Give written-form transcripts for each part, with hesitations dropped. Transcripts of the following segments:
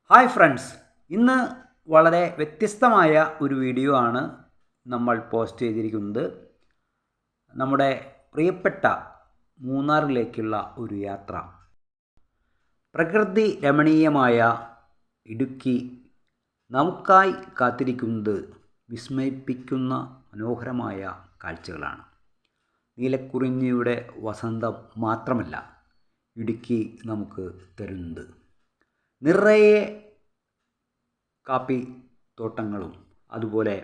Hi friends, ഇന്ന് വളരെ വ്യത്യസ്തമായ ഒരു വീഡിയോ ആണ് നമ്മൾ പോസ്റ്റ് ചെയ്തിരിക്കുന്നത്. നമ്മുടെ പ്രിയപ്പെട്ട മൂന്നാറിലേക്കുള്ള ഒരു യാത്ര. പ്രകൃതി രമണീയമായ ഇടുക്കി നമുക്കായി കാത്തിരിക്കുന്നത് വിസ്മയിപ്പിക്കുന്ന മനോഹരമായ കാഴ്ചകളാണ്. നീലക്കുറിഞ്ഞിയുടെ വസന്തം മാത്രമല്ല ഇടുക്കി നമുക്ക് തരുന്നത്. നിറയെ കാപ്പി തോട്ടങ്ങളും അതുപോലെ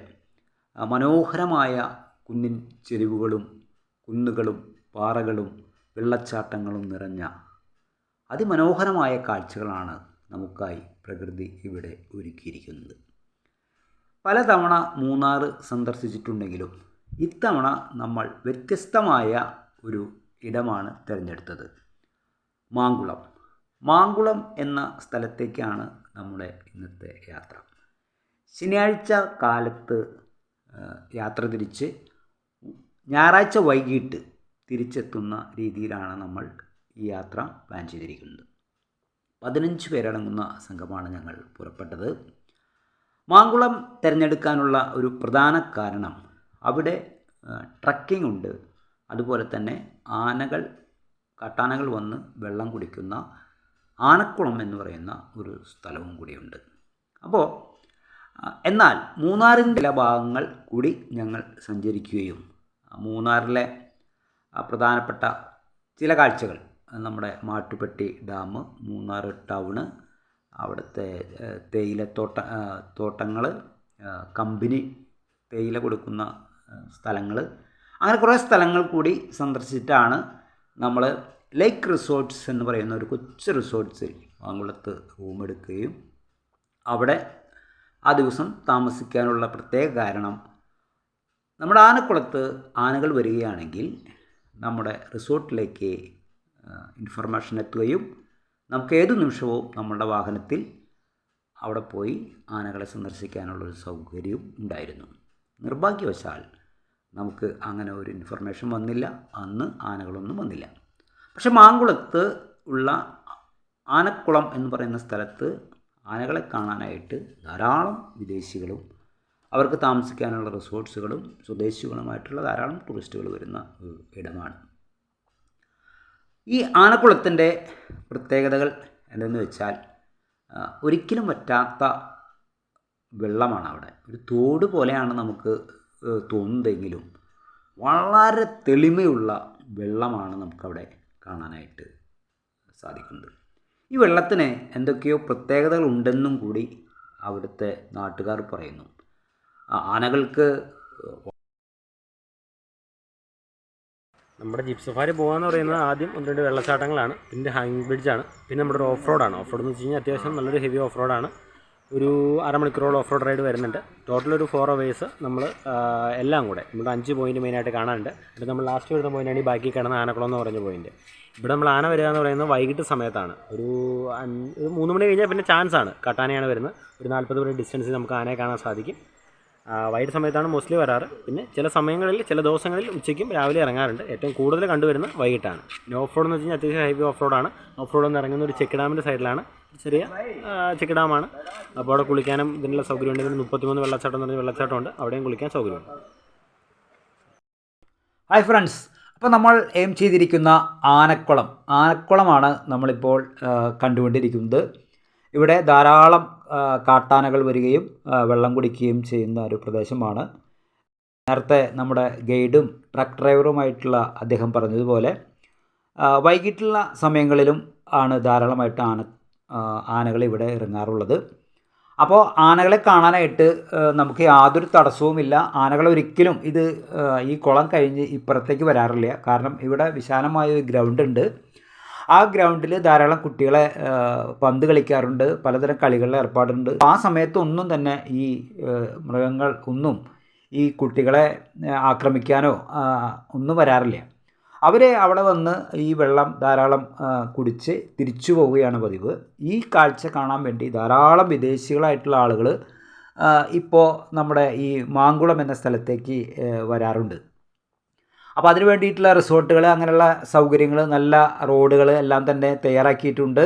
മനോഹരമായ കുന്നിൻ ചെരിവുകളും കുന്നുകളും പാറകളും വെള്ളച്ചാട്ടങ്ങളും നിറഞ്ഞ അതിമനോഹരമായ കാഴ്ചകളാണ് നമുക്കായി പ്രകൃതി ഇവിടെ ഒരുക്കിയിരിക്കുന്നത്. പലതവണ മൂന്നാർ സന്ദർശിച്ചിട്ടുണ്ടെങ്കിലും ഇത്തവണ നമ്മൾ വ്യത്യസ്തമായ ഒരു ഇടമാണ് തിരഞ്ഞെടുത്തത്. മാങ്കുളം എന്ന സ്ഥലത്തേക്കാണ് നമ്മുടെ ഇന്നത്തെ യാത്ര. ശനിയാഴ്ച കാലത്ത് യാത്ര തിരിച്ച് ഞായറാഴ്ച വൈകിട്ട് തിരിച്ചെത്തുന്ന രീതിയിലാണ് നമ്മൾ ഈ യാത്ര പ്ലാൻ ചെയ്തിരിക്കുന്നത്. 15 പേരടങ്ങുന്ന സംഘമാണ് ഞങ്ങൾ പുറപ്പെട്ടത്. മാങ്കുളം തിരഞ്ഞെടുക്കാനുള്ള ഒരു പ്രധാന കാരണം അവിടെ ട്രക്കിംഗ് ഉണ്ട്. അതുപോലെ തന്നെ കാട്ടാനകൾ വന്ന് വെള്ളം കുടിക്കുന്ന ആനക്കുളം എന്ന് പറയുന്ന ഒരു സ്ഥലവും കൂടിയുണ്ട്. എന്നാൽ മൂന്നാറിൻ്റെ ചില ഭാഗങ്ങൾ കൂടി ഞങ്ങൾ സഞ്ചരിക്കുകയും മൂന്നാറിലെ പ്രധാനപ്പെട്ട ചില കാഴ്ചകൾ, നമ്മുടെ മാട്ടുപ്പെട്ടി ഡാം, മൂന്നാർ ടൗണ്, അവിടുത്തെ തോട്ടങ്ങൾ, കമ്പനി തേയില കൊടുക്കുന്ന സ്ഥലങ്ങൾ, അങ്ങനെ കുറേ സ്ഥലങ്ങൾ കൂടി സന്ദർശിച്ചിട്ടാണ് നമ്മൾ ലേക്ക് റിസോർട്ട്സ് എന്ന് പറയുന്ന ഒരു കൊച്ചു റിസോർട്ട്സിൽ മാങ്കുളത്ത് റൂമെടുക്കുകയും അവിടെ ആ ദിവസം താമസിക്കാനുള്ള പ്രത്യേക കാരണം, നമ്മുടെ ആനക്കുളത്ത് ആനകൾ വരികയാണെങ്കിൽ നമ്മുടെ റിസോർട്ടിലേക്ക് ഇൻഫർമേഷൻ എത്തുകയും നമുക്ക് ഏതു നിമിഷവും നമ്മളുടെ വാഹനത്തിൽ അവിടെ പോയി ആനകളെ സന്ദർശിക്കാനുള്ളൊരു സൗകര്യവും ഉണ്ടായിരുന്നു. നിർഭാഗ്യവശാൽ നമുക്ക് അങ്ങനെ ഒരു ഇൻഫർമേഷൻ വന്നില്ല. അന്ന് ആനകളൊന്നും വന്നില്ല. പക്ഷെ മാങ്കുളത്ത് ഉള്ള ആനക്കുളം എന്ന് പറയുന്ന സ്ഥലത്ത് ആനകളെ കാണാനായിട്ട് ധാരാളം വിദേശികളും അവർക്ക് താമസിക്കാനുള്ള റിസോർട്ട്സുകളും സ്വദേശികളുമായിട്ടുള്ള ധാരാളം ടൂറിസ്റ്റുകൾ വരുന്ന ഇടമാണ്. ഈ ആനക്കുളത്തിൻ്റെ പ്രത്യേകതകൾ എന്തെന്ന് വെച്ചാൽ ഒരിക്കലും വറ്റാത്ത വെള്ളമാണ്. അവിടെ ഒരു തോട് പോലെയാണ് നമുക്ക് തോന്നുന്നതെങ്കിലും വളരെ തെളിമയുള്ള വെള്ളമാണ് നമുക്കവിടെ കാണാനായിട്ട് സാധിക്കുന്നത്. ഈ വെള്ളത്തിന് എന്തൊക്കെയോ പ്രത്യേകതകൾ ഉണ്ടെന്നും കൂടി അവിടുത്തെ നാട്ടുകാർ പറയുന്നു. ആനകൾക്ക് നമ്മുടെ ജീപ്പ് സഫാരി പോകാമെന്ന് പറയുന്നത് ആദ്യം 1-2 വെള്ളച്ചാട്ടങ്ങളാണ്, പിന്നെ ഹാങ്ങിങ് ബ്രിഡ്ജാണ്, പിന്നെ നമ്മുടെ ഒരു ഓഫ് റോഡാണ്. ഓഫ് റോഡ് എന്ന് വെച്ച് കഴിഞ്ഞാൽ അത്യാവശ്യം നല്ലൊരു ഹെവി ഓഫ് റോഡാണ്. ഒരു 1/2 മണിക്കൂറോളം ഓഫ് റോഡ് റൈഡ് വരുന്നുണ്ട്. ടോട്ടൽ ഒരു 4 hours നമ്മൾ എല്ലാം കൂടെ നമ്മുടെ 5 പോയിൻറ്റ് മെയിനായിട്ട് കാണാനുണ്ട്. എന്നിട്ട് നമ്മൾ ലാസ്റ്റ് വരുന്ന പോയിൻ്റാണ് ഈ ബാക്കി കിടന്ന ആനക്കുളം എന്ന് പറഞ്ഞ പോയിൻ്റ്. ഇവിടെ നമ്മൾ ആന വരിക എന്ന് പറയുന്നത് വൈകിട്ട് സമയത്താണ്. ഒരു 3 മണി കഴിഞ്ഞാൽ പിന്നെ ചാൻസ് ആണ് കാട്ടാനയാണ് വരുന്നത്. ഒരു 40 മിനിറ്റ് ഡിസ്റ്റൻസിൽ നമുക്ക് ആനയെ കാണാൻ സാധിക്കും. വൈകിട്ട് സമയത്താണ് മോസ്റ്റ്ലി വരാറ്. പിന്നെ ചില സമയങ്ങളിൽ ചില ദിവസങ്ങളിൽ ഉച്ചയ്ക്കും രാവിലെ ഇറങ്ങാറുണ്ട്. ഏറ്റവും കൂടുതൽ കണ്ടുവരുന്നത് വൈകിട്ടാണ്. പിന്നെ ഓഫ് റോഡ് എന്ന് വെച്ച് കഴിഞ്ഞാൽ അത്യാവശ്യം ഹൈവേ ഓഫ് റോഡാണ്. ഓഫ് റോഡ് എന്ന് ഇറങ്ങുന്ന ഒരു ചെക്ക് ഡാമിൻ്റെ സൈഡിലാണ്, ചെറിയ ചെക്ക് ഡാമാണ്. അപ്പോൾ അവിടെ കുളിക്കാനും ഇതിനുള്ള സൗകര്യമുണ്ട്. ഇതിന് 33 വെള്ളച്ചാട്ടം എന്ന് പറഞ്ഞ വെള്ളച്ചാട്ടമുണ്ട്, അവിടെയും കുളിക്കാൻ സൗകര്യമുണ്ട്. ഹായ് ഫ്രണ്ട്സ്, അപ്പോൾ നമ്മൾ എയിം ചെയ്തിരിക്കുന്ന ആനക്കുളമാണ് നമ്മളിപ്പോൾ കണ്ടുകൊണ്ടിരിക്കുന്നത്. ഇവിടെ ധാരാളം കാട്ടാനകൾ വരികയും വെള്ളം കുടിക്കുകയും ചെയ്യുന്ന ഒരു പ്രദേശമാണ്. നേരത്തെ നമ്മുടെ ഗൈഡും ട്രക്ക് ഡ്രൈവറുമായിട്ടുള്ള അദ്ദേഹം പറഞ്ഞതുപോലെ വൈകിട്ടുള്ള സമയങ്ങളിലും ആണ് ധാരാളമായിട്ട് ആനകൾ ഇവിടെ ഇറങ്ങാറുള്ളത്. അപ്പോൾ ആനകളെ കാണാനായിട്ട് നമുക്ക് യാതൊരു തടസ്സവുമില്ല. ആനകൾ ഒരിക്കലും ഈ കുളം കഴിഞ്ഞ് ഇപ്പുറത്തേക്ക് വരാറില്ല. കാരണം ഇവിടെ വിശാലമായ ഒരു ഗ്രൗണ്ട് ഉണ്ട്. ആ ഗ്രൗണ്ടിൽ ധാരാളം കുട്ടികളെ പന്ത് കളിക്കാറുണ്ട്, പലതരം കളികളിൽ ഏർപ്പാടുണ്ട്. ആ സമയത്തൊന്നും തന്നെ ഈ മൃഗങ്ങൾ ഒന്നും ഈ കുട്ടികളെ ആക്രമിക്കാനോ ഒന്നും വരാറില്ല. അവർ അവിടെ വന്ന് ഈ വെള്ളം ധാരാളം കുടിച്ച് തിരിച്ചു പോവുകയാണ് പതിവ്. ഈ കാഴ്ച കാണാൻ വേണ്ടി ധാരാളം വിദേശികളായിട്ടുള്ള ആളുകൾ ഇപ്പോൾ നമ്മുടെ ഈ മാങ്കുളം എന്ന സ്ഥലത്തേക്ക് വരാറുണ്ട്. അപ്പോൾ അതിന് വേണ്ടിയിട്ടുള്ള റിസോർട്ടുകൾ, അങ്ങനെയുള്ള സൗകര്യങ്ങൾ, നല്ല റോഡുകൾ എല്ലാം തന്നെ തയ്യാറാക്കിയിട്ടുണ്ട്.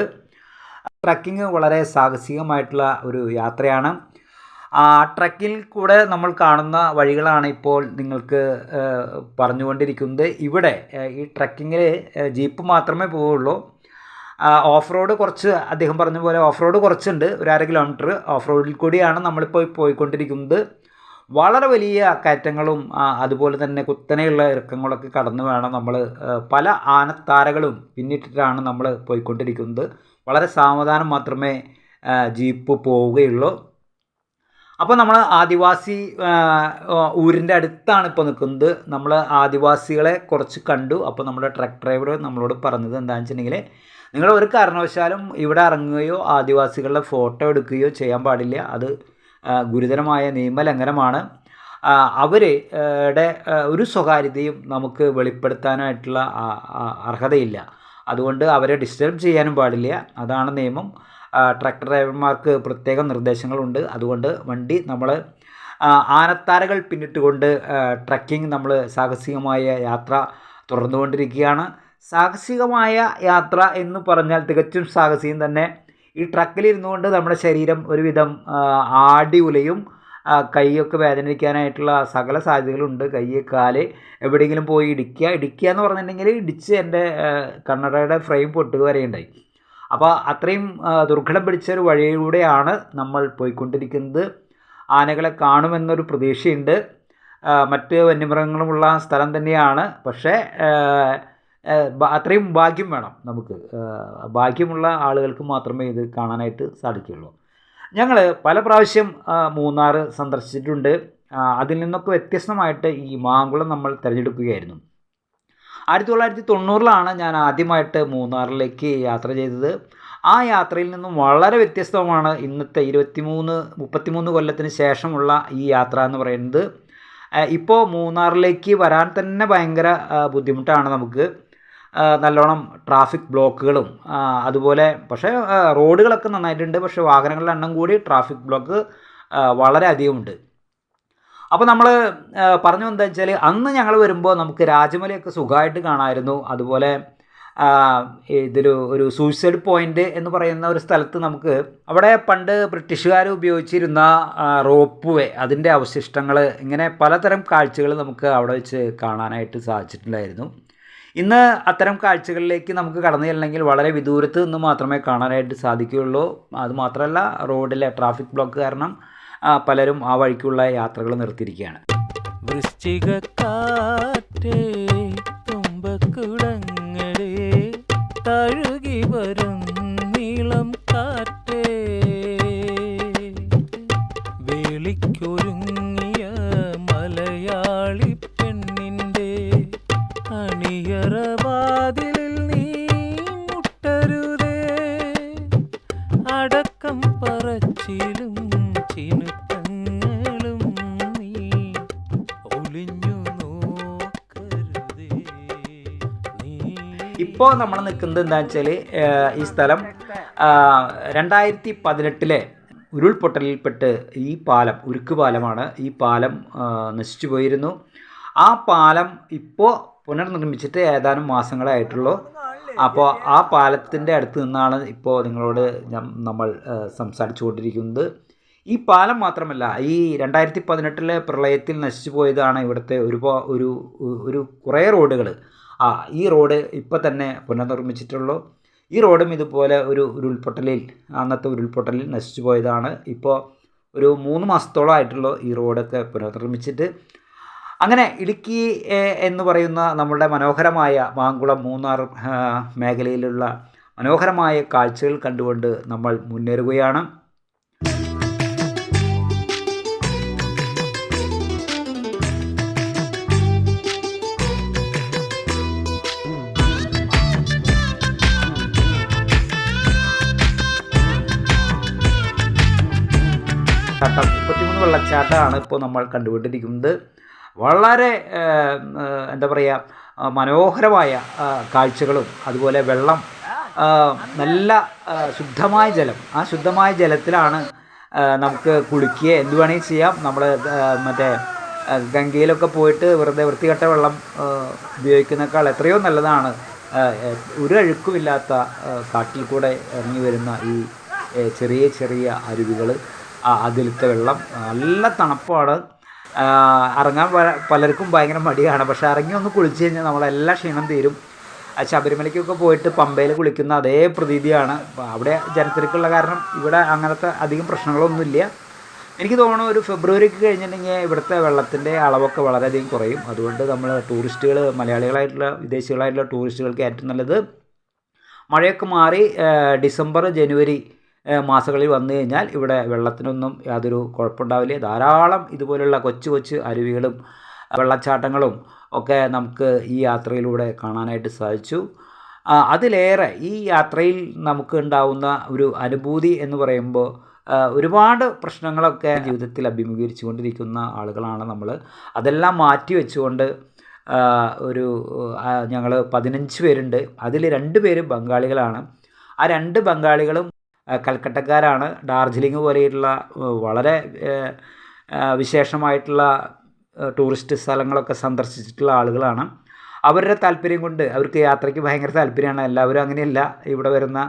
ട്രക്കിംഗ് വളരെ സാഹസികമായിട്ടുള്ള ഒരു യാത്രയാണ്. ട്രക്കിൽ കൂടെ നമ്മൾ കാണുന്ന വഴികളാണ് ഇപ്പോൾ നിങ്ങൾക്ക് പറഞ്ഞുകൊണ്ടിരിക്കുന്നത്. ഇവിടെ ഈ ട്രക്കിങ്ങിൽ ജീപ്പ് മാത്രമേ പോവുള്ളൂ. ഓഫ് റോഡ് കുറച്ച്, അദ്ദേഹം പറഞ്ഞ പോലെ ഓഫ് റോഡ് കുറച്ചുണ്ട്, ഒരു 1/2 കിലോമീറ്റർ ഓഫ് റോഡിൽ കൂടിയാണ് നമ്മളിപ്പോൾ പോയിക്കൊണ്ടിരിക്കുന്നത്. വളരെ വലിയ കയറ്റങ്ങളും അതുപോലെ തന്നെ കുത്തനെയുള്ള ഇറക്കങ്ങളൊക്കെ കടന്നു വേണം നമ്മൾ, പല ആനത്താരകളും പിന്നിട്ടിട്ടാണ് നമ്മൾ പോയിക്കൊണ്ടിരിക്കുന്നത്. വളരെ സാവധാനം മാത്രമേ ജീപ്പ് പോവുകയുള്ളൂ. അപ്പോൾ നമ്മൾ ആദിവാസി ഊരിൻ്റെ അടുത്താണ് ഇപ്പോൾ നിൽക്കുന്നത്. നമ്മൾ ആദിവാസികളെ കുറച്ച് കണ്ടു. അപ്പോൾ നമ്മുടെ ട്രക്ക് ഡ്രൈവർ നമ്മളോട് പറഞ്ഞത് എന്താണെന്ന് വെച്ചിട്ടുണ്ടെങ്കിൽ, നിങ്ങൾ ഒരു കാരണവശാലും ഇവിടെ ഇറങ്ങുകയോ ആദിവാസികളുടെ ഫോട്ടോ എടുക്കുകയോ ചെയ്യാൻ പാടില്ല. അത് ഗുരുതരമായ നിയമലംഘനമാണ്. അവരുടെ ഒരു സ്വകാര്യതയും നമുക്ക് വെളിപ്പെടുത്താനായിട്ടുള്ള അർഹതയില്ല. അതുകൊണ്ട് അവരെ ഡിസ്റ്റർബ് ചെയ്യാനും പാടില്ല. അതാണ് നിയമം. ട്രക്ക് ഡ്രൈവർമാർക്ക് പ്രത്യേക നിർദ്ദേശങ്ങളുണ്ട്. അതുകൊണ്ട് വണ്ടി നമ്മൾ ആനത്താരകൾ പിന്നിട്ടുകൊണ്ട് ട്രക്കിംഗ് നമ്മൾ സാഹസികമായ യാത്ര തുടർന്നുകൊണ്ടിരിക്കുകയാണ്. സാഹസികമായ യാത്ര എന്ന് പറഞ്ഞാൽ തികച്ചും സാഹസികം തന്നെ. ഈ ട്രക്കിലിരുന്നു കൊണ്ട് നമ്മുടെ ശരീരം ഒരുവിധം ആടി ഉലയും, കൈയൊക്കെ വേദനിക്കാനായിട്ടുള്ള സകല സാധ്യതകളുണ്ട്. കൈ, കാല് എവിടെയെങ്കിലും പോയി ഇടിക്കുക എന്ന് പറഞ്ഞിട്ടുണ്ടെങ്കിൽ ഇടിച്ച് എൻ്റെ കണ്ണടയുടെ ഫ്രെയിം പൊട്ടുക വരെയുണ്ടായി. അപ്പോൾ അത്രയും ദുർഘടം പിടിച്ചൊരു വഴിയിലൂടെയാണ് നമ്മൾ പോയിക്കൊണ്ടിരിക്കുന്നത്. ആനകളെ കാണുമെന്നൊരു പ്രതീക്ഷയുണ്ട്. മറ്റ് വന്യമൃഗങ്ങളുമുള്ള സ്ഥലം തന്നെയാണ്. പക്ഷേ അത്രയും ഭാഗ്യം വേണം നമുക്ക്. ഭാഗ്യമുള്ള ആളുകൾക്ക് മാത്രമേ ഇത് കാണാനായിട്ട് സാധിക്കുകയുള്ളൂ. ഞങ്ങൾ പല പ്രാവശ്യം മൂന്നാർ സന്ദർശിച്ചിട്ടുണ്ട്. അതിൽ നിന്നൊക്കെ വ്യത്യസ്തമായിട്ട് ഈ മാങ്കുളം നമ്മൾ തിരഞ്ഞെടുക്കുകയായിരുന്നു. 1990 ഞാൻ ആദ്യമായിട്ട് മൂന്നാറിലേക്ക് യാത്ര ചെയ്തത്. ആ യാത്രയിൽ നിന്നും വളരെ വ്യത്യസ്തമാണ് ഇന്നത്തെ 33 കൊല്ലത്തിന് ശേഷമുള്ള ഈ യാത്ര എന്ന് പറയുന്നത്. ഇപ്പോൾ മൂന്നാറിലേക്ക് വരാൻ തന്നെ ഭയങ്കര ബുദ്ധിമുട്ടാണ് നമുക്ക്. നല്ലോണം ട്രാഫിക് ബ്ലോക്കുകളും അതുപോലെ, പക്ഷേ റോഡുകളൊക്കെ നന്നായിട്ടുണ്ട്. പക്ഷേ വാഹനങ്ങളുടെ എണ്ണം കൂടി ട്രാഫിക് ബ്ലോക്ക് വളരെ അധികമുണ്ട്. അപ്പോൾ നമ്മൾ പറഞ്ഞു എന്താ വെച്ചാൽ, അന്ന് ഞങ്ങൾ വരുമ്പോൾ നമുക്ക് രാജമലയൊക്കെ സുഖമായിട്ട് കാണാമായിരുന്നു. അതുപോലെ ഒരു സൂയിസൈഡ് പോയിൻ്റ് എന്ന് പറയുന്ന ഒരു സ്ഥലത്ത് നമുക്ക് അവിടെ പണ്ട് ബ്രിട്ടീഷുകാർ ഉപയോഗിച്ചിരുന്ന റോപ്പ് വേ, അതിൻ്റെ അവശിഷ്ടങ്ങൾ, ഇങ്ങനെ പലതരം കാഴ്ചകൾ നമുക്ക് അവിടെ വെച്ച് കാണാനായിട്ട് സാധിച്ചിട്ടുണ്ടായിരുന്നു. ഇന്ന് അത്തരം കാഴ്ചകളിലേക്ക് നമുക്ക് കടന്നു ചെല്ലണമെങ്കിൽ വളരെ വിദൂരത്ത് നിന്ന് മാത്രമേ കാണാനായിട്ട് സാധിക്കുകയുള്ളൂ. അതുമാത്രമല്ല, റോഡിലെ ട്രാഫിക് ബ്ലോക്ക് കാരണം പലരും ആ വഴിക്കുള്ള യാത്രകൾ നിർത്തിയിരിക്കുകയാണ്. വൃശ്ചികക്കാറ്റേ തുമ്പക്കുടങ്ങളെ തഴുകി വരും നീളം കാറ്റേ, വേളിക്കൊരുങ്ങിയ മലയാളി പെണ്ണിൻ്റെ അണിയറവാതിലിൽ നീ മുട്ടരുതേ, അടക്കം പറച്ചിലും ചിനുക്കങ്ങളും നീ ഒളിഞ്ഞു നോക്കരുതേ. ഇപ്പോൾ നമ്മൾ നിൽക്കുന്നത് എന്താണെന്ന് വെച്ചാൽ, ഈ സ്ഥലം 2018 ഉരുൾപൊട്ടലിൽപ്പെട്ട് ഈ പാലം, ഉരുക്ക് പാലമാണ്. ഈ പാലം നശിച്ചു പോയിരുന്നു. ആ പാലം ഇപ്പോൾ പുനർനിർമ്മിച്ചിട്ട് ഏതാനും മാസങ്ങളേ ആയിട്ടുള്ളൂ. അപ്പോൾ ആ പാലത്തിൻ്റെ അടുത്ത് നിന്നാണ് ഇപ്പോൾ നിങ്ങളോട് നമ്മൾ സംസാരിച്ചു കൊണ്ടിരിക്കുന്നത്. ഈ പാലം മാത്രമല്ല, ഈ 2018 പ്രളയത്തിൽ നശിച്ചു പോയതാണ് ഇവിടുത്തെ ഒരു കുറേ റോഡുകൾ. ഈ റോഡ് ഇപ്പോൾ തന്നെ പുനർനിർമ്മിച്ചിട്ടുള്ളൂ. ഈ റോഡും ഇതുപോലെ അന്നത്തെ ഉരുൾപൊട്ടലിൽ നശിച്ചു പോയതാണ്. ഇപ്പോൾ ഒരു 3 മാസത്തോളം ആയിട്ടുള്ളൂ ഈ റോഡൊക്കെ പുനർനിർമ്മിച്ചിട്ട്. അങ്ങനെ ഇടുക്കി എന്ന് പറയുന്ന നമ്മളുടെ മനോഹരമായ മാങ്കുളം, മൂന്നാർ മേഖലയിലുള്ള മനോഹരമായ കാഴ്ചകൾ കണ്ടുകൊണ്ട് നമ്മൾ മുന്നേറുകയാണ്. വെള്ളച്ചാട്ടം, 33 വെള്ളച്ചാട്ടമാണ് ഇപ്പോൾ നമ്മൾ കണ്ടുകൊണ്ടിരിക്കുന്നത്. വളരെ എന്താ പറയുക, മനോഹരമായ കാഴ്ചകളും അതുപോലെ വെള്ളം, നല്ല ശുദ്ധമായ ജലം. ആ ശുദ്ധമായ ജലത്തിലാണ് നമുക്ക് കുളിക്കുക, എന്ത് വേണമെങ്കിൽ ചെയ്യാം. നമ്മൾ മറ്റേ ഗംഗയിലൊക്കെ പോയിട്ട് വെറുതെ വൃത്തികെട്ട വെള്ളം ഉപയോഗിക്കുന്നേക്കാൾ എത്രയോ നല്ലതാണ് ഒരു അഴുക്കുമില്ലാത്ത കാട്ടിൽ കൂടെ ഇറങ്ങി വരുന്ന ഈ ചെറിയ ചെറിയ അരുവികൾ. അതിലത്തെ വെള്ളം നല്ല തണുപ്പാണ്. ഇറങ്ങാൻ പലർക്കും ഭയങ്കര മടിയാണ്. പക്ഷേ ഇറങ്ങി ഒന്ന് കുളിച്ച് കഴിഞ്ഞാൽ നമ്മളെല്ലാ ക്ഷീണം തീരും. ശബരിമലയ്ക്കൊക്കെ പോയിട്ട് പമ്പയിൽ കുളിക്കുന്ന അതേ പ്രതീതിയാണ്. അവിടെ ജനത്തിരക്കുള്ള കാരണം ഇവിടെ അങ്ങനത്തെ അധികം പ്രശ്നങ്ങളൊന്നുമില്ല. എനിക്ക് തോന്നുന്നു ഒരു ഫെബ്രുവരിക്ക് കഴിഞ്ഞിട്ടുണ്ടെങ്കിൽ ഇവിടുത്തെ വെള്ളത്തിൻ്റെ അളവൊക്കെ വളരെയധികം കുറയും. അതുകൊണ്ട് നമ്മൾ ടൂറിസ്റ്റുകൾ, മലയാളികളായിട്ടുള്ള വിദേശികളായിട്ടുള്ള ടൂറിസ്റ്റുകൾക്ക് ഏറ്റവും നല്ലത് മഴയൊക്കെ മാറി ഡിസംബർ ജനുവരി മാസങ്ങളിൽ വന്നു കഴിഞ്ഞാൽ ഇവിടെ വെള്ളത്തിനൊന്നും യാതൊരു കുഴപ്പമുണ്ടാവില്ല. ധാരാളം ഇതുപോലുള്ള കൊച്ചു കൊച്ചു അരുവികളും വെള്ളച്ചാട്ടങ്ങളും ഒക്കെ നമുക്ക് ഈ യാത്രയിലൂടെ കാണാനായിട്ട് സാധിച്ചു. അതിലേറെ ഈ യാത്രയിൽ നമുക്ക് ഉണ്ടാവുന്ന ഒരു അനുഭൂതി എന്ന് പറയുമ്പോൾ ഒരുപാട് പ്രശ്നങ്ങളൊക്കെ ജീവിതത്തിൽ അഭിമുഖീകരിച്ചു കൊണ്ടിരിക്കുന്ന ആളുകളാണ് നമ്മൾ. അതെല്ലാം മാറ്റി വെച്ചുകൊണ്ട് ഞങ്ങൾ 15 പേരുണ്ട്. അതിൽ 2 പേര് ബംഗാളികളാണ്. ആ 2 ബംഗാളികളും കൽക്കട്ടക്കാരാണ്. ഡാർജിലിംഗ് പോലെയുള്ള വളരെ വിശേഷമായിട്ടുള്ള ടൂറിസ്റ്റ് സ്ഥലങ്ങളൊക്കെ സന്ദർശിച്ചിട്ടുള്ള ആളുകളാണ്. അവരുടെ താല്പര്യം കൊണ്ട് അവർക്ക് യാത്രയ്ക്ക് ഭയങ്കര താല്പര്യമാണ്. എല്ലാവരും അങ്ങനെയല്ല. ഇവിടെ വരുന്ന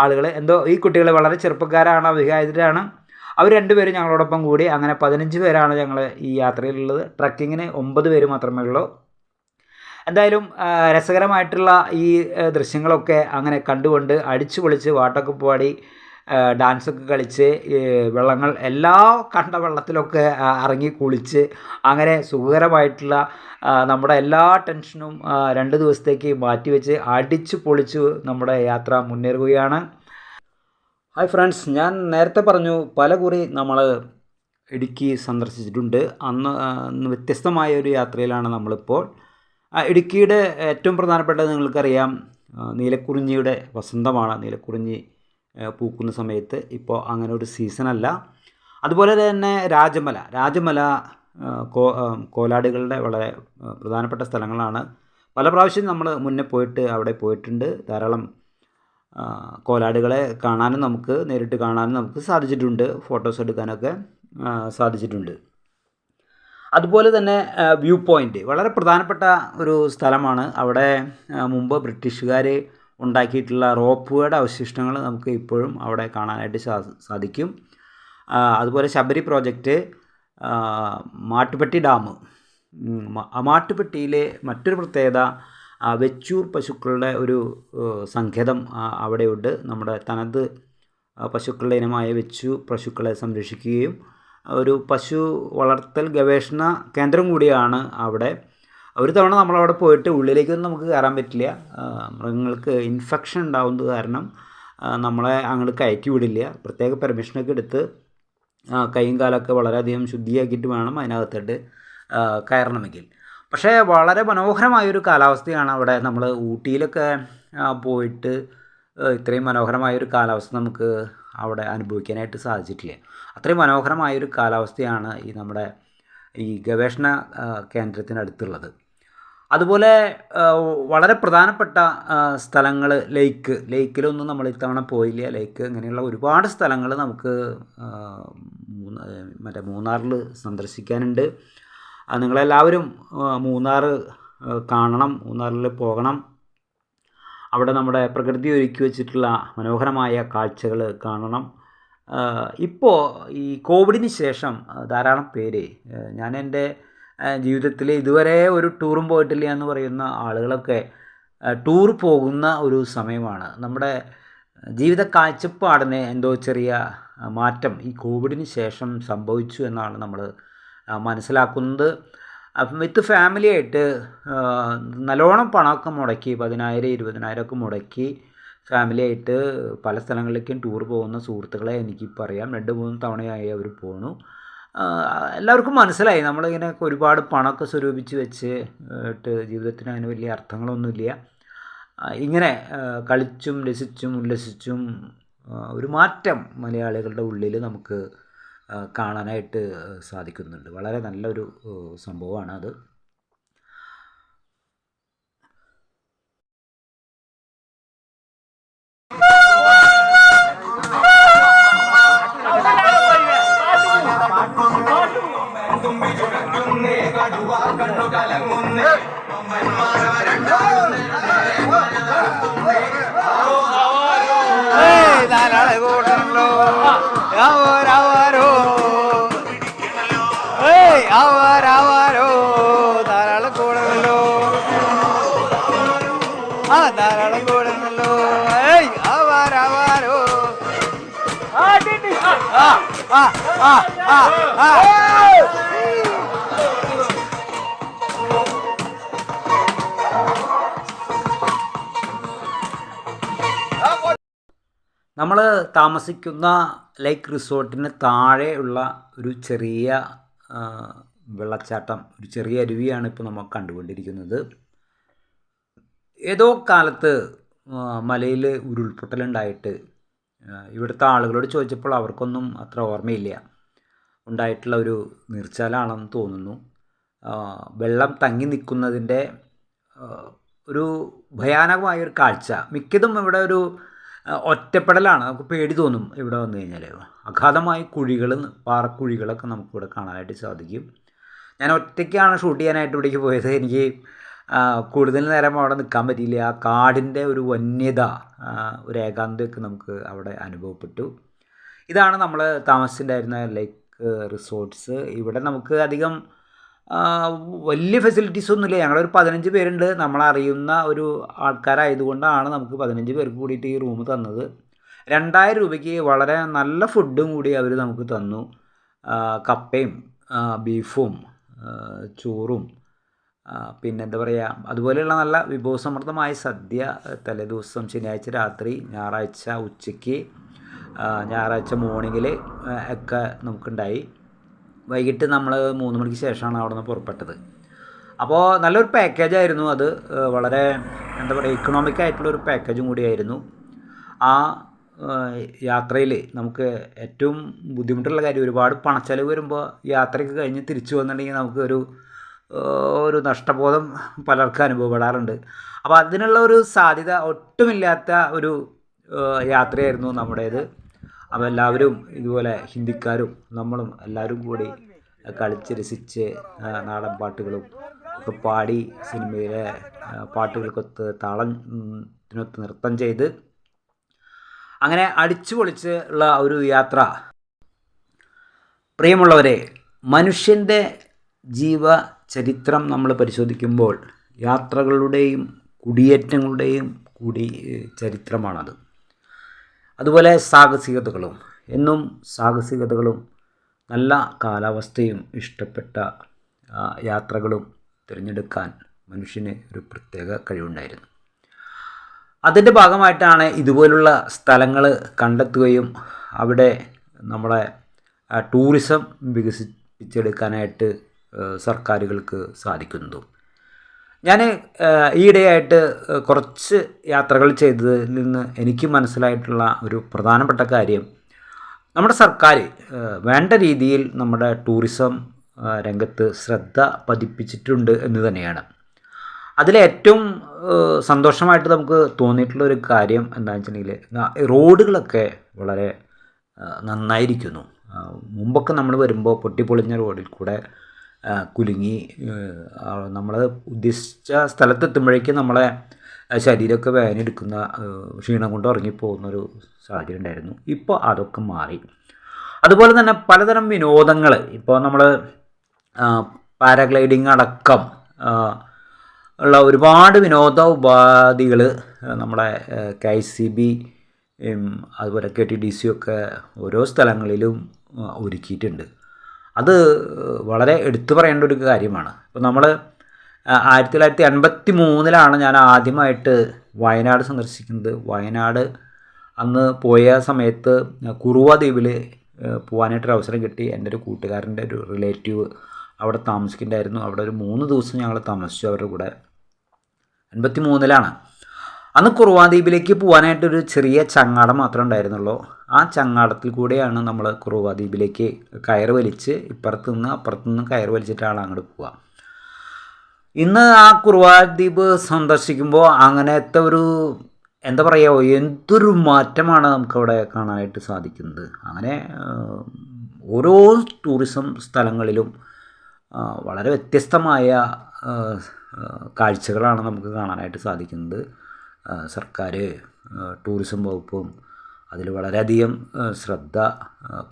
ആളുകൾ എന്തോ ഈ കുട്ടികൾ വളരെ ചെറുപ്പക്കാരാണ്, അവിവാഹിതരാണ്. അവർ 2 പേരും ഞങ്ങളോടൊപ്പം കൂടി. അങ്ങനെ 15 പേരാണ് ഞങ്ങൾ ഈ യാത്രയിലുള്ളത്. ട്രക്കിങ്ങിന് 9 പേര് മാത്രമേ ഉള്ളൂ. എന്തായാലും രസകരമായിട്ടുള്ള ഈ ദൃശ്യങ്ങളൊക്കെ അങ്ങനെ കണ്ടുകൊണ്ട് അടിച്ചു പൊളിച്ച് പാട്ടൊക്കെ പാടി ഡാൻസൊക്കെ കളിച്ച് വെള്ളങ്ങൾ എല്ലാ കണ്ട വെള്ളത്തിലൊക്കെ ഇറങ്ങി കുളിച്ച് അങ്ങനെ സുഖകരമായിട്ടുള്ള നമ്മുടെ എല്ലാ ടെൻഷനും 2 ദിവസത്തേക്ക് മാറ്റിവെച്ച് അടിച്ചു പൊളിച്ച് നമ്മുടെ യാത്ര മുന്നേറുകയാണ്. ഹായ് ഫ്രണ്ട്സ്, ഞാൻ നേരത്തെ പറഞ്ഞു പല കുറി നമ്മൾ ഇടുക്കി സന്ദർശിച്ചിട്ടുണ്ട്. അന്ന് വ്യത്യസ്തമായ ഒരു യാത്രയിലാണ് നമ്മളിപ്പോൾ. ഇടുക്കിയുടെ ഏറ്റവും പ്രധാനപ്പെട്ടത് നിങ്ങൾക്കറിയാം, നീലക്കുറിഞ്ഞിയുടെ വസന്തമാണ്. നീലക്കുറിഞ്ഞി പൂക്കുന്ന സമയത്ത് ഇപ്പോൾ അങ്ങനെ ഒരു സീസണല്ല. അതുപോലെ തന്നെ രാജമല കോലാടുകളുടെ വളരെ പ്രധാനപ്പെട്ട സ്ഥലങ്ങളാണ്. പല പ്രാവശ്യം നമ്മൾ മുന്നേ പോയിട്ട് അവിടെ പോയിട്ടുണ്ട്. ധാരാളം കോലാടുകളെ കാണാനും നമുക്ക് നേരിട്ട് കാണാനും നമുക്ക് സാധിച്ചിട്ടുണ്ട്. ഫോട്ടോസ് എടുക്കാനൊക്കെ സാധിച്ചിട്ടുണ്ട്. അതുപോലെ തന്നെ വ്യൂ പോയിൻ്റ് വളരെ പ്രധാനപ്പെട്ട ഒരു സ്ഥലമാണ്. അവിടെ മുമ്പ് ബ്രിട്ടീഷുകാർ ഉണ്ടാക്കിയിട്ടുള്ള റോപ്പ് വേയുടെ അവശിഷ്ടങ്ങൾ നമുക്ക് ഇപ്പോഴും അവിടെ കാണാനായിട്ട് സാധിക്കും. അതുപോലെ ശബരി പ്രോജക്റ്റ്, മാട്ടുപ്പെട്ടി ഡാം. മാട്ടുപ്പെട്ടിയിലെ മറ്റൊരു പ്രത്യേകത വെച്ചൂർ പശുക്കളുടെ ഒരു സങ്കേതം അവിടെയുണ്ട്. നമ്മുടെ തനത് പശുക്കളുടെ ഇനമായ വെച്ചൂർ പശുക്കളെ സംരക്ഷിക്കുകയും ഒരു പശു വളർത്തൽ ഗവേഷണ കേന്ദ്രം കൂടിയാണ് അവിടെ. ഒരു തവണ നമ്മളവിടെ പോയിട്ട് ഉള്ളിലേക്കൊന്നും നമുക്ക് കയറാൻ പറ്റില്ല. മൃഗങ്ങൾക്ക് ഇൻഫെക്ഷൻ ഉണ്ടാവുന്നത് കാരണം നമ്മളെ അങ്ങോട്ട് കയറ്റി വിടില്ല. പ്രത്യേക പെർമിഷനൊക്കെ എടുത്ത് കൈയും കാലൊക്കെ വളരെയധികം ശുദ്ധിയാക്കിയിട്ട് വേണം അതിനകത്തോട്ട് കയറണമെങ്കിൽ. പക്ഷേ വളരെ മനോഹരമായൊരു കാലാവസ്ഥയാണ് അവിടെ. നമ്മൾ ഊട്ടിയിലൊക്കെ പോയിട്ട് ഇത്രയും മനോഹരമായൊരു കാലാവസ്ഥ നമുക്ക് അവിടെ അനുഭവിക്കാനായിട്ട് സാധിച്ചിട്ടില്ല. അത്രയും മനോഹരമായൊരു കാലാവസ്ഥയാണ് ഈ നമ്മുടെ ഈ ഗവേഷണ കേന്ദ്രത്തിനടുത്തുള്ളത്. അതുപോലെ വളരെ പ്രധാനപ്പെട്ട സ്ഥലങ്ങൾ ലേക്കിലൊന്നും നമ്മൾ ഇത്തവണ പോയില്ല. ലേക്ക് ഇങ്ങനെയുള്ള ഒരുപാട് സ്ഥലങ്ങൾ നമുക്ക് മൂന്നാറിൽ സന്ദർശിക്കാനുണ്ട്. നിങ്ങളെല്ലാവരും മൂന്നാർ കാണണം, മൂന്നാറിൽ പോകണം. അവിടെ നമ്മുടെ പ്രകൃതി ഒരുക്കി വെച്ചിട്ടുള്ള മനോഹരമായ കാഴ്ചകൾ കാണണം. ഇപ്പോൾ ഈ കോവിഡിന് ശേഷം ധാരാളം പേര്, ഞാൻ എൻ്റെ ജീവിതത്തിൽ ഇതുവരെ ഒരു ടൂറും പോയിട്ടില്ല എന്ന് പറയുന്ന ആളുകളൊക്കെ ടൂർ പോകുന്ന ഒരു സമയമാണ്. നമ്മുടെ ജീവിത കാഴ്ചപ്പാടിന് എന്തോ ചെറിയ മാറ്റം ഈ കോവിഡിന് ശേഷം സംഭവിച്ചു എന്നാണ് നമ്മൾ മനസ്സിലാക്കുന്നത്. വിത്ത് ഫാമിലിയായിട്ട് നല്ലോണം പണമൊക്കെ മുടക്കി 10,000 20,000 ഒക്കെ മുടക്കി ഫാമിലിയായിട്ട് പല സ്ഥലങ്ങളിലേക്കും ടൂർ പോകുന്ന സുഹൃത്തുക്കളെ എനിക്കിപ്പോൾ അറിയാം. 2-3 തവണയായി അവർ പോണു. എല്ലാവർക്കും മനസ്സിലായി നമ്മളിങ്ങനെ ഒരുപാട് പണമൊക്കെ സ്വരൂപിച്ച് വെച്ചിട്ട് ജീവിതത്തിന് അതിന് വലിയ അർത്ഥങ്ങളൊന്നുമില്ല. ഇങ്ങനെ കളിച്ചും രസിച്ചും ഉല്ലസിച്ചും ഒരു മാറ്റം മലയാളികളുടെ ഉള്ളിൽ നമുക്ക് കാണാനായിട്ട് സാധിക്കുന്നുണ്ട്. വളരെ നല്ലൊരു സംഭവമാണ് അത്. तुम भी जो ധാരാളം കൂടുന്നല്ലോ. ഏയ് ആവാരോ നമ്മൾ താമസിക്കുന്ന ലേക്ക് റിസോർട്ടിന് താഴെയുള്ള ഒരു ചെറിയ വെള്ളച്ചാട്ടം, ഒരു ചെറിയ അരുവിയാണ് ഇപ്പോൾ നമ്മൾ കണ്ടുകൊണ്ടിരിക്കുന്നത്. ഏതോ കാലത്ത് മലയിൽ ഉരുൾപൊട്ടലുണ്ടായിട്ട് ഇവിടുത്തെ ആളുകളോട് ചോദിച്ചപ്പോൾ അവർക്കൊന്നും അത്ര ഓർമ്മയില്ല. ഉണ്ടായിട്ടുള്ള ഒരു നീർച്ചാലാണെന്ന് തോന്നുന്നു. വെള്ളം തങ്ങി നിൽക്കുന്നതിൻ്റെ ഒരു ഭയാനകമായൊരു കാഴ്ച. മിക്കതും ഇവിടെ ഒരു ഒറ്റപ്പെടലാണ്. നമുക്ക് പേടി തോന്നും ഇവിടെ വന്നു കഴിഞ്ഞാൽ. അഗാധമായ കുഴികൾ, പാറക്കുഴികളൊക്കെ നമുക്കിവിടെ കാണാനായിട്ട് സാധിക്കും. ഞാൻ ഒറ്റയ്ക്കാണ് ഷൂട്ട് ചെയ്യാനായിട്ട് ഇവിടേക്ക് പോയത്. എനിക്ക് കൂടുതൽ നേരം അവിടെ നിൽക്കാൻ പറ്റിയില്ല. ആ കാടിൻ്റെ ഒരു വന്യത, ഒരു ഏകാന്തതയൊക്കെ നമുക്ക് അവിടെ അനുഭവപ്പെട്ടു. ഇതാണ് നമ്മൾ താമസിച്ചിട്ടുണ്ടായിരുന്ന ലേക്ക് റിസോർട്ട്സ്. ഇവിടെ നമുക്ക് അധികം വലിയ ഫെസിലിറ്റീസൊന്നുമില്ല. ഞങ്ങളൊരു 15 പേരുണ്ട്. നമ്മളറിയുന്ന ഒരു ആൾക്കാരായതുകൊണ്ടാണ് നമുക്ക് 15 പേർക്ക് കൂടിയിട്ട് ഈ റൂം തന്നത്. 2000 രൂപയ്ക്ക് വളരെ നല്ല ഫുഡും കൂടി അവർ നമുക്ക് തന്നു. കപ്പയും ബീഫും ചോറും പിന്നെന്താ പറയുക, അതുപോലെയുള്ള നല്ല വിഭവസമൃദ്ധമായ സദ്യ തലേദിവസം ശനിയാഴ്ച രാത്രി, ഞായറാഴ്ച ഉച്ചയ്ക്ക്, ഞായറാഴ്ച മോർണിംഗിൽ ഒക്കെ നമുക്കുണ്ടായി. വൈകിട്ട് നമ്മൾ 3 മണിക്ക് ശേഷമാണ് അവിടെ നിന്ന് പുറപ്പെട്ടത്. അപ്പോൾ നല്ലൊരു പാക്കേജായിരുന്നു അത്. വളരെ എന്താ പറയുക, ഇക്കണോമിക് ആയിട്ടുള്ളൊരു പാക്കേജും കൂടിയായിരുന്നു. ആ യാത്രയിൽ നമുക്ക് ഏറ്റവും ബുദ്ധിമുട്ടുള്ള കാര്യം, ഒരുപാട് പണച്ചെലവ് വരുമ്പോൾ യാത്രയൊക്കെ കഴിഞ്ഞ് തിരിച്ചു വന്നിട്ടുണ്ടെങ്കിൽ നമുക്ക് ഒരു നഷ്ടബോധം പലർക്കും അനുഭവപ്പെടാറുണ്ട്. അപ്പോൾ അതിനുള്ള ഒരു സാധ്യത ഒട്ടുമില്ലാത്ത ഒരു യാത്രയായിരുന്നു നമ്മുടേത്. അപ്പോൾ എല്ലാവരും ഇതുപോലെ ഹിന്ദിക്കാരും നമ്മളും എല്ലാവരും കൂടി കളിച്ച് രസിച്ച് നാടൻ പാട്ടുകളും ഒക്കെ പാടി, സിനിമയിലെ പാട്ടുകൾക്കൊത്ത് താളത്തിനൊത്ത് നൃത്തം ചെയ്ത് അങ്ങനെ അടിച്ചു പൊളിച്ച് ഉള്ള ഒരു യാത്ര. പ്രിയമുള്ളവരെ, മനുഷ്യൻ്റെ ജീവചരിത്രം നമ്മൾ പരിശോധിക്കുമ്പോൾ യാത്രകളുടെയും കുടിയേറ്റങ്ങളുടെയും കൂടി ചരിത്രമാണത്. അതുപോലെ സാഹസികതകളും, എന്നും സാഹസികതകളും നല്ല കാലാവസ്ഥയും ഇഷ്ടപ്പെട്ട യാത്രകളും തിരഞ്ഞെടുക്കാൻ മനുഷ്യന് ഒരു പ്രത്യേക കഴിവുണ്ടായിരുന്നു. അതിൻ്റെ ഭാഗമായിട്ടാണ് ഇതുപോലുള്ള സ്ഥലങ്ങൾ കണ്ടെത്തുകയും അവിടെ നമ്മളെ ടൂറിസം വികസിപ്പിച്ചെടുക്കാനായിട്ട് സർക്കാരുകൾക്ക് സാധിക്കുന്നതും. ഞാൻ ഈയിടെയായിട്ട് കുറച്ച് യാത്രകൾ ചെയ്തതിൽ നിന്ന് എനിക്ക് മനസ്സിലായിട്ടുള്ള ഒരു പ്രധാനപ്പെട്ട കാര്യം, നമ്മുടെ സർക്കാർ വേണ്ട രീതിയിൽ നമ്മുടെ ടൂറിസം രംഗത്ത് ശ്രദ്ധ പതിപ്പിച്ചിട്ടുണ്ട് എന്ന് തന്നെയാണ്. അതിലേറ്റവും സന്തോഷമായിട്ട് നമുക്ക് തോന്നിയിട്ടുള്ള ഒരു കാര്യം എന്താണെന്ന് വെച്ചിട്ടുണ്ടെങ്കിൽ, റോഡുകളൊക്കെ വളരെ നന്നായിരിക്കുന്നു. മുമ്പൊക്കെ നമ്മൾ വരുമ്പോൾ പൊട്ടിപ്പൊളിഞ്ഞ റോഡിൽ കൂടെ കുലുങ്ങി നമ്മൾ ഉദ്ദേശിച്ച സ്ഥലത്തെത്തുമ്പോഴേക്കും നമ്മളെ ശരീരമൊക്കെ വേദനയെടുക്കുന്ന, ക്ഷീണം കൊണ്ട് ഉറങ്ങിപ്പോകുന്നൊരു സാഹചര്യം ഉണ്ടായിരുന്നു. ഇപ്പോൾ അതൊക്കെ മാറി. അതുപോലെ തന്നെ പലതരം വിനോദങ്ങൾ, ഇപ്പോൾ നമ്മൾ പാരാഗ്ലൈഡിങ് അടക്കം ഉള്ള ഒരുപാട് വിനോദ ഉപാധികൾ നമ്മളെ KICB അതുപോലെ KTDC ഒക്കെ ഓരോ സ്ഥലങ്ങളിലും ഒരുക്കിയിട്ടുണ്ട്. അത് വളരെ എടുത്തു പറയേണ്ട ഒരു കാര്യമാണ്. ഇപ്പോൾ നമ്മൾ 1983 ഞാൻ ആദ്യമായിട്ട് വയനാട് സന്ദർശിക്കുന്നത്. വയനാട് അന്ന് പോയ സമയത്ത് കുറുവ ദ്വീപിൽ പോകാനായിട്ടൊരു അവസരം കിട്ടി. എൻ്റെ ഒരു കൂട്ടുകാരൻ്റെ ഒരു റിലേറ്റീവ് അവിടെ താമസിക്കുന്നുണ്ടായിരുന്നു. അവിടെ ഒരു 3 ദിവസം ഞങ്ങൾ താമസിച്ചു അവരുടെ കൂടെ. 1983 അന്ന് കുറുവ ദ്വീപിലേക്ക് പോകാനായിട്ടൊരു ചെറിയ ചങ്ങാടം മാത്രമേ ഉണ്ടായിരുന്നുള്ളൂ. ആ ചങ്ങാടത്തിൽ കൂടെയാണ് നമ്മൾ കുറുവ ദ്വീപിലേക്ക് കയറ് വലിച്ച് ഇപ്പുറത്തുനിന്ന് അപ്പുറത്തുനിന്ന് കയറ് വലിച്ചിട്ടാണ് അങ്ങോട്ട് പോവുക. ഇന്ന് ആ കുറുവ ദ്വീപ് സന്ദർശിക്കുമ്പോൾ അങ്ങനത്തെ ഒരു എന്താ പറയുക, എന്തൊരു മാറ്റമാണ് നമുക്കവിടെ കാണാനായിട്ട് സാധിക്കുന്നത്. അങ്ങനെ ഓരോ ടൂറിസം സ്ഥലങ്ങളിലും വളരെ വ്യത്യസ്തമായ കാഴ്ചകളാണ് നമുക്ക് കാണാനായിട്ട് സാധിക്കുന്നത്. സർക്കാർ, ടൂറിസം വകുപ്പും അതിൽ വളരെയധികം ശ്രദ്ധ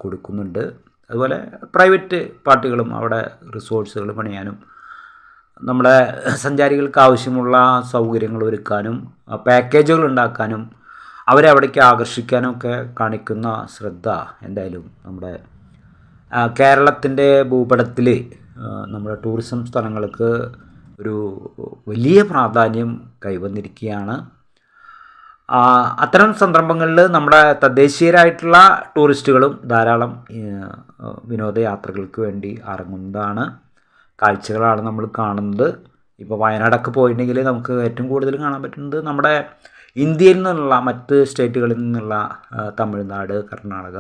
കൊടുക്കുന്നുണ്ട്. അതുപോലെ പ്രൈവറ്റ് പാർട്ടികളും അവിടെ റിസോർട്ട്സുകൾ പണിയാനും നമ്മുടെ സഞ്ചാരികൾക്ക് ആവശ്യമുള്ള സൗകര്യങ്ങൾ ഒരുക്കാനും പാക്കേജുകൾ ഉണ്ടാക്കാനും അവരെ അവിടേക്ക് ആകർഷിക്കാനും ഒക്കെ കാണിക്കുന്ന ശ്രദ്ധ എന്തായാലും നമ്മുടെ കേരളത്തിൻ്റെ ഭൂപടത്തിൽ നമ്മുടെ ടൂറിസം സ്ഥലങ്ങൾക്ക് ഒരു വലിയ പ്രാധാന്യം കൈവന്നിരിക്കുകയാണ്. അത്തരം സന്ദർഭങ്ങളിൽ നമ്മുടെ തദ്ദേശീയരായിട്ടുള്ള ടൂറിസ്റ്റുകളും ധാരാളം വിനോദയാത്രകൾക്ക് വേണ്ടി ഇറങ്ങുന്നതാണ് കാഴ്ചകളാണ് നമ്മൾ കാണുന്നത്. ഇപ്പോൾ വയനാടൊക്കെ പോയിട്ടുണ്ടെങ്കിൽ നമുക്ക് ഏറ്റവും കൂടുതൽ കാണാൻ പറ്റുന്നത് നമ്മുടെ ഇന്ത്യയിൽ നിന്നുള്ള മറ്റ് സ്റ്റേറ്റുകളിൽ നിന്നുള്ള തമിഴ്നാട്, കർണാടക,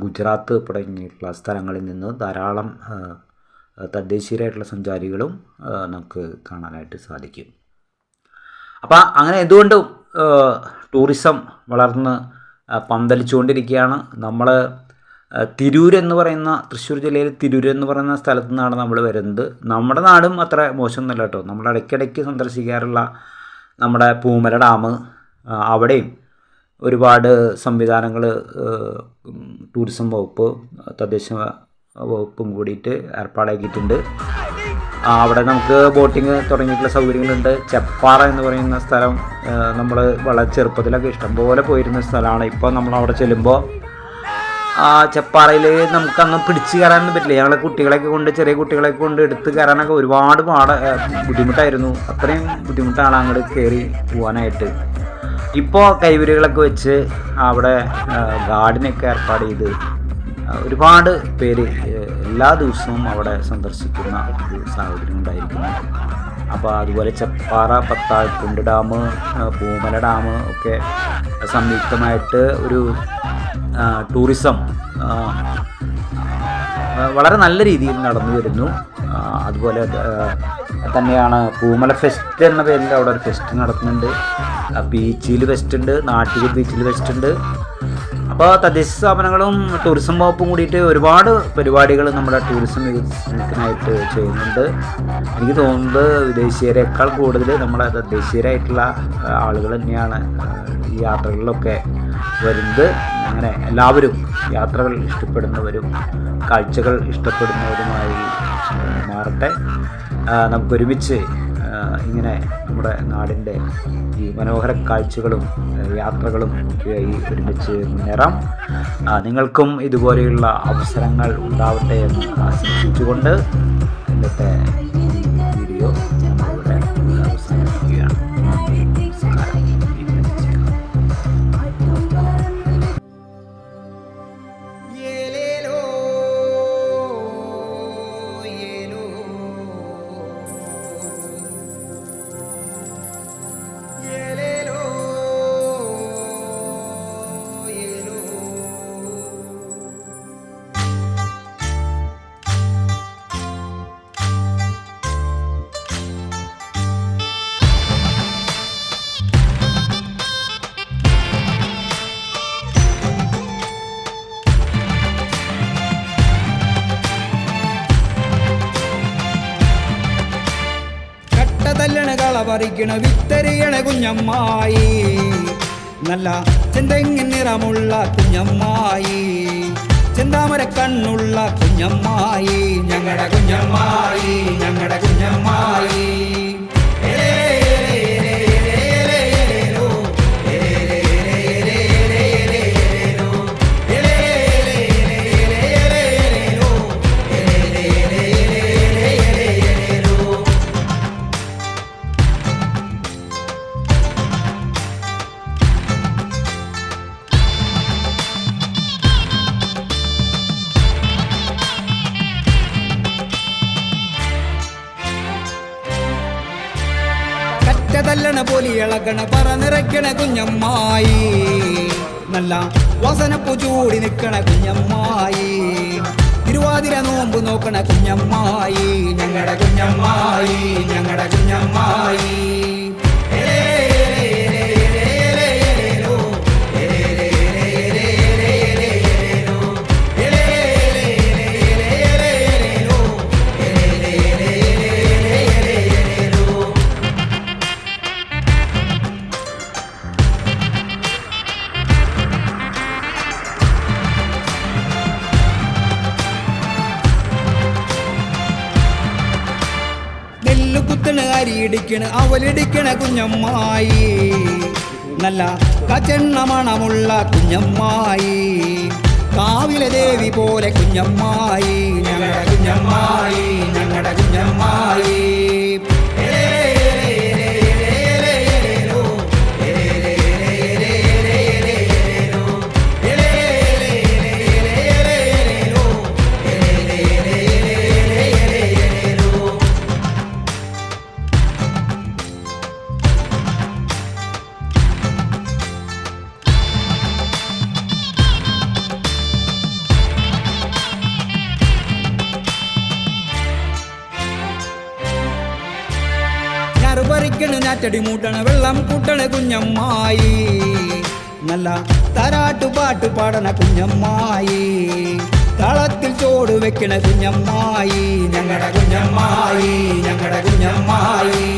ഗുജറാത്ത് തുടങ്ങിയിട്ടുള്ള സ്ഥലങ്ങളിൽ നിന്ന് ധാരാളം തദ്ദേശീയരായിട്ടുള്ള സഞ്ചാരികളും നമുക്ക് കാണാനായിട്ട് സാധിക്കും. അപ്പോൾ അങ്ങനെ എന്തുകൊണ്ടും ടൂറിസം വളർന്ന് പന്തലിച്ചുകൊണ്ടിരിക്കുകയാണ്. നമ്മൾ തിരൂർ എന്ന് പറയുന്ന തൃശ്ശൂർ ജില്ലയിൽ തിരൂർ എന്ന് പറയുന്ന സ്ഥലത്തു നിന്നാണ് നമ്മൾ വരുന്നത്. നമ്മുടെ നാടും അത്ര മോശമൊന്നുമല്ല കേട്ടോ. നമ്മൾ ഇടയ്ക്കിടയ്ക്ക് സന്ദർശിക്കാറുള്ള നമ്മുടെ പൂമല ഡാം, അവിടെയും ഒരുപാട് സംവിധാനങ്ങൾ ടൂറിസം വകുപ്പ് തദ്ദേശ വകുപ്പും കൂടിയിട്ട് ഏർപ്പാടാക്കിയിട്ടുണ്ട്. അവിടെ നമുക്ക് ബോട്ടിങ് തുടങ്ങിയിട്ടുള്ള സൗകര്യങ്ങളുണ്ട്. ചെപ്പാറ എന്ന് പറയുന്ന സ്ഥലം നമ്മൾ വളരെ ചെറുപ്പത്തിലൊക്കെ ഇഷ്ടംപോലെ പോയിരുന്ന സ്ഥലമാണ്. ഇപ്പോൾ നമ്മളവിടെ ചെല്ലുമ്പോൾ ചെപ്പാറയിൽ നമുക്കന്ന് പിടിച്ച് കയറാനൊന്നും പറ്റില്ല. ഞങ്ങളെ കുട്ടികളെയൊക്കെ കൊണ്ട്, ചെറിയ കുട്ടികളെയൊക്കെ കൊണ്ട് എടുത്ത് കയറാനൊക്കെ ഒരുപാട് ബുദ്ധിമുട്ടായിരുന്നു. അത്രയും ബുദ്ധിമുട്ടാണ് അങ്ങോട്ട് കയറി പോകാനായിട്ട്. ഇപ്പോൾ കൈവരികളൊക്കെ വെച്ച് അവിടെ ഗാർഡനൊക്കെ ഏർപ്പാട് ചെയ്ത് ഒരുപാട് പേര് എല്ലാ ദിവസവും അവിടെ സന്ദർശിക്കുന്ന ഒരു സാഹചര്യം ഉണ്ടായിരിക്കുന്നു. അപ്പോൾ അതുപോലെ ചെപ്പാറ, പത്താഴക്കുണ്ട് ഡാം, പൂമല ഡാം ഒക്കെ സംയുക്തമായിട്ട് ഒരു ടൂറിസം വളരെ നല്ല രീതിയിൽ നടന്നു വരുന്നു. അതുപോലെ തന്നെയാണ് പൂമല ഫെസ്റ്റ് എന്ന പേരിൽ അവിടെ ഒരു ഫെസ്റ്റ് നടത്തുന്നുണ്ട്. ബീച്ചിൽ ഫെസ്റ്റ് ഉണ്ട്, നാട്ടിക ബീച്ചിൽ ഫെസ്റ്റ് ഉണ്ട്. അപ്പോൾ തദ്ദേശ സ്ഥാപനങ്ങളും ടൂറിസം വകുപ്പും കൂടിയിട്ട് ഒരുപാട് പരിപാടികൾ നമ്മുടെ ടൂറിസം വികസനത്തിനായിട്ട് ചെയ്യുന്നുണ്ട്. എനിക്ക് തോന്നുന്നത് വിദേശീയരെക്കാൾ കൂടുതൽ നമ്മുടെ തദ്ദേശീയരായിട്ടുള്ള ആളുകൾ തന്നെയാണ് ഈ യാത്രകളിലൊക്കെ വരുന്നത്. അങ്ങനെ എല്ലാവരും യാത്രകൾ ഇഷ്ടപ്പെടുന്നവരും കാഴ്ചകൾ ഇഷ്ടപ്പെടുന്നവരുമായി മാറട്ടെ. നമുക്കൊരുമിച്ച് ഇങ്ങനെ നമ്മുടെ നാടിൻ്റെ ഈ മനോഹര കാഴ്ചകളും യാത്രകളും ഒക്കെയായി ഒരുമിച്ച് മുന്നേറാം. നിങ്ങൾക്കും ഇതുപോലെയുള്ള അവസരങ്ങൾ ഉണ്ടാവട്ടെ എന്ന് ആശംസിച്ചുകൊണ്ട് ഇന്നത്തെ വീഡിയോ നമ്മളിവിടെ അവസാനിപ്പിക്കുകയാണ്. നമസ്കാരം. പറിക്കണ വിത്തരിയണ കുഞ്ഞമ്മായി, നല്ല ചെന്തെങ്ങിൻ നിറമുള്ള കുഞ്ഞമ്മായി, ചെന്താമര കണ്ണുള്ള കുഞ്ഞമ്മായി, ഞങ്ങളുടെ കുഞ്ഞമ്മായി, ഞങ്ങളുടെ കുഞ്ഞമ്മായി. തല്ലണ പോലി ഇളകണ പറ നിറയ്ക്കണ കുഞ്ഞമ്മായി, നല്ല വസനപ്പു ചൂടി നിൽക്കണ കുഞ്ഞമ്മായി, തിരുവാതിര നോമ്പ് നോക്കണ കുഞ്ഞമ്മായി, ഞങ്ങളുടെ കുഞ്ഞമ്മായി, ഞങ്ങളുടെ കുഞ്ഞമ്മായി. ഇടിക്കണ് അവലിടിക്കണ കുഞ്ഞമ്മായി നല്ല കച്ചെണ്ണ മണമുള്ള കുഞ്ഞമ്മായി കാവിലെ ദേവി പോലെ കുഞ്ഞമ്മായി ഞങ്ങളുടെ കുഞ്ഞമ്മായി ഞങ്ങളുടെ കുഞ്ഞമ്മായി പറിക്കണ് ഞാറ്റടി മൂട്ടണ് വെള്ളം കൂട്ടണ് കുഞ്ഞമ്മായി നല്ല തരാട്ടു പാട്ട് പാടണ കുഞ്ഞമ്മായി കളത്തിൽ ചോട് വെക്കണ കുഞ്ഞമ്മായി ഞങ്ങളുടെ കുഞ്ഞമ്മായി ഞങ്ങളുടെ കുഞ്ഞമ്മായി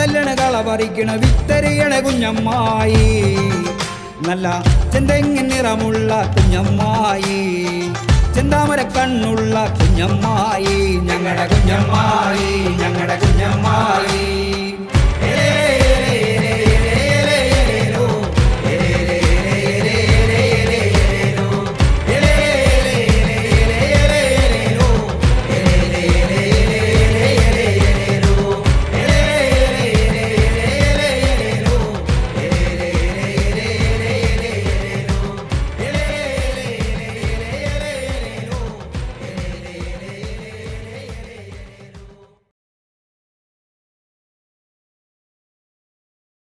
തല്ലണ കള പറിക്കണ വിത്തരിയണ കുഞ്ഞമ്മായി നല്ല ചെന്തെങ്ങിൻ നിറമുള്ള കുഞ്ഞമ്മായി ചെന്താമര കണ്ണുള്ള കുഞ്ഞമ്മായി ഞങ്ങളുടെ കുഞ്ഞമ്മായി ഞങ്ങളുടെ കുഞ്ഞമ്മായി